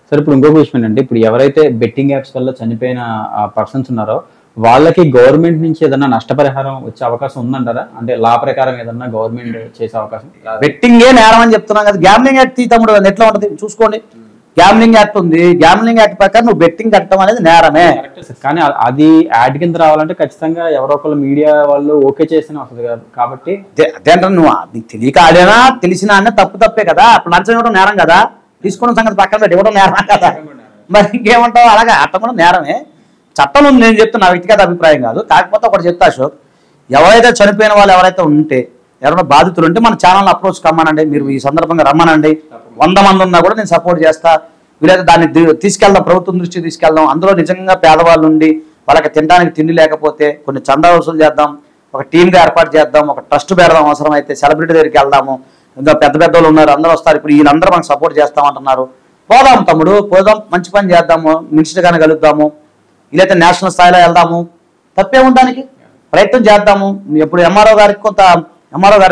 సరే ఇప్పుడు ఇంకొక విషయం ఏంటంటే ఇప్పుడు ఎవరైతే బెట్టింగ్ యాప్స్ వల్ల చనిపోయిన పర్సన్స్ ఉన్నారో వాళ్ళకి గవర్నమెంట్ నుంచి ఏదైనా నష్టపరిహారం వచ్చే అవకాశం ఉందంటారా? అంటే లా ప్రకారం ఏదన్నా గవర్నమెంట్ చేసే అవకాశం? బెట్టింగే నేరం అని చెప్తున్నాం కదా. గ్యామ్లింగ్ యాక్ట్ తమ్ముడు ఎట్లా ఉంటుంది చూసుకోండి. గ్యామ్లింగ్ యాక్ట్ ఉంది. గ్యామ్లింగ్ యాక్ట్ ప్రకారం నువ్వు బెట్టింగ్ కట్టడం అనేది నేరమే. కానీ అది యాడ్ కింద రావాలంటే ఖచ్చితంగా ఎవరో ఒకళ్ళు మీడియా వాళ్ళు ఓకే చేస్తేనే వస్తుంది కదా. కాబట్టి అదేంటే నువ్వు నీకు తెలియక ఆడేనా తెలిసినా అన్న తప్పే కదా. అప్పుడు లంచం ఇవ్వడం నేరం కదా. తీసుకున్న సంగతి పక్కన పెట్టి ఇవ్వడం నేరం కదా. మరి ఇంకేమంటావు? అలాగే అట్ట కూడా నేరమే. చట్టం ఉంది. నేను చెప్తున్నా వ్యక్తిగత అభిప్రాయం కాదు. కాకపోతే ఒకటి చెప్తా అశోక్, ఎవరైతే చనిపోయిన వాళ్ళు ఎవరైతే ఉంటే ఎవరైనా బాధితులు ఉంటే మన ఛానల్ అప్రోచ్ కమ్మనండి. మీరు ఈ సందర్భంగా రమ్మనండి. 100 మంది ఉన్నా కూడా నేను సపోర్ట్ చేస్తా. వీలైతే దాన్ని తీసుకెళ్దాం, ప్రభుత్వం దృష్టికి తీసుకెళ్దాం. అందులో నిజంగా పేదవాళ్ళు ఉండి వాళ్ళకి తినడానికి తిండి లేకపోతే కొన్ని చందా వసూలు చేద్దాం, ఒక టీమ్గా ఏర్పాటు చేద్దాం, ఒక ట్రస్ట్ పెడదాం. అవసరం అయితే సెలబ్రిటీ దగ్గరికి వెళ్దాము. ఇంకా పెద్ద వాళ్ళు ఉన్నారు, అందరూ వస్తారు. ఇప్పుడు వీళ్ళందరూ మనకు సపోర్ట్ చేస్తామంటున్నారు. పోదాం తమ్ముడు, పోదాం, మంచి పని చేద్దాము, మినిస్టర్ గానే కలుద్దాము, వీలైతే నేషనల్ స్థాయిలో వెళ్దాము. తప్పే ఉండడానికి ప్రయత్నం చేద్దాము. ఇప్పుడు ఎంఆర్ఓ గారి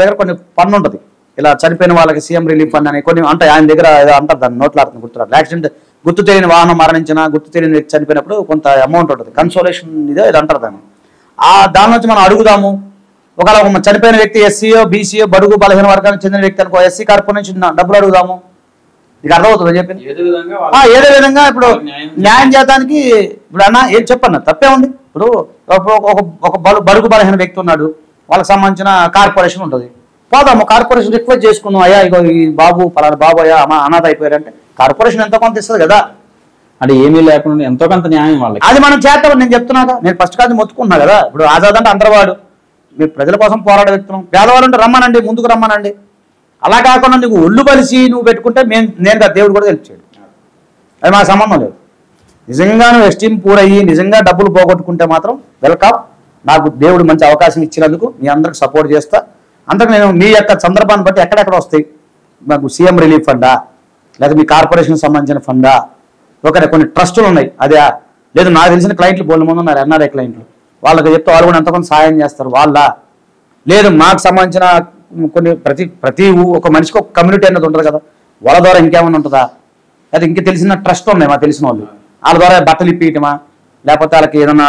దగ్గర కొన్ని పన్ను ఉంటుంది. ఇలా చనిపోయిన వాళ్ళకి సీఎం రిలీఫ్ ఫండ్ అని కొన్ని అంటే ఆయన దగ్గర అంటారు, దాన్ని నోట్లాడుతుంది గుర్తురాదు. యాక్సిడెంట్ గుర్తు తెలియని వాహనం మరణించిన, గుర్తు తెలియని వ్యక్తి చనిపోయినప్పుడు కొంత అమౌంట్ ఉంటుంది, కన్సోలేషన్ ఇదే ఇది అంటారు దాన్ని. దాని నుంచి మనం అడుగుదాము. ఒకవేళ చనిపోయిన వ్యక్తి ఎస్సీఓ బీసీఓ బడుగు బలహీన వర్గానికి చెందిన వ్యక్తి అనుకో, ఎస్సీ కార్పొరేషన్ నుంచి డబ్బులు అడుగుదాము. నీకు అర్థమవుతుంది చెప్పింది. ఏదో విధంగా ఇప్పుడు న్యాయం చేయడానికి ఇప్పుడు అన్న ఏం చెప్పన్న తప్పే ఉంది. ఇప్పుడు ఒక బడుగు బలహీన వ్యక్తి ఉన్నాడు, వాళ్ళకి సంబంధించిన కార్పొరేషన్ ఉంటుంది. పోదాము, కార్పొరేషన్ రిక్వెస్ట్ చేసుకుందాం. అయ్యా ఇగో ఈ బాబు పలానా బాబు అయ్యా అనాథ అయిపోయారంటే కార్పొరేషన్ ఎంతో కొంత ఇస్తుంది కదా. అంటే ఏమీ లేకుండా ఎంతో కొంత న్యాయం వాళ్ళకి అది మనం చేద్దామని నేను చెప్తున్నాగా. నేను ఫస్ట్ కాదు మొత్తుకున్నా కదా. ఇప్పుడు ఆజాద్ అంటే అందరవాడు, మీరు ప్రజల కోసం పోరాడే వ్యక్తులు. పేదవాళ్ళు అంటే రమ్మనండి, ముందుకు రమ్మనండి. అలా కాకుండా నువ్వు ఒళ్ళు బలిసి నువ్వు పెట్టుకుంటే నేను కదా దేవుడు కూడా తెలిపాడు. అది మాకు సంబంధం లేదు. నిజంగా నువ్వు ఎస్టీమ్ పూరయ్యి నిజంగా డబ్బులు పోగొట్టుకుంటే మాత్రం వెల్కమ్. నాకు దేవుడు మంచి అవకాశం ఇచ్చినందుకు మీ అందరికి సపోర్ట్ చేస్తా. అందుకు నేను మీ యొక్క సందర్భాన్ని బట్టి ఎక్కడెక్కడ వస్తాయి, మాకు సీఎం రిలీఫ్ ఫండా, లేదా మీ కార్పొరేషన్ సంబంధించిన ఫండా, ఒకటే కొన్ని ట్రస్టులు ఉన్నాయి అదే, లేదు నాకు తెలిసిన క్లయింట్లు బోల్డ్ మంది ఉన్నారు, ఎన్ఆర్ఐ క్లయింట్లు. వాళ్ళకి చెప్తే వాళ్ళు కూడా ఎంతకొంత సాయం చేస్తారు. వాళ్ళ లేదు మాకు సంబంధించిన కొన్ని ప్రతి ఒక మనిషికి ఒక కమ్యూనిటీ అనేది ఉంటుంది కదా, వాళ్ళ ద్వారా ఇంకేమైనా ఉంటుందా, లేదా ఇంక తెలిసిన ట్రస్ట్ ఉన్నాయి మాకు తెలిసిన వాళ్ళు, వాళ్ళ ద్వారా బట్టలు ఇప్పియటమా, లేకపోతే వాళ్ళకి ఏదైనా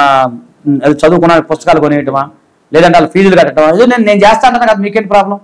చదువుకున్న పుస్తకాలు కొనియటమా, లేదంటే వాళ్ళ ఫీజులు కట్టడం. నేను చేస్తా అంటున్నా కదా, మీకేంటి ప్రాబ్లం?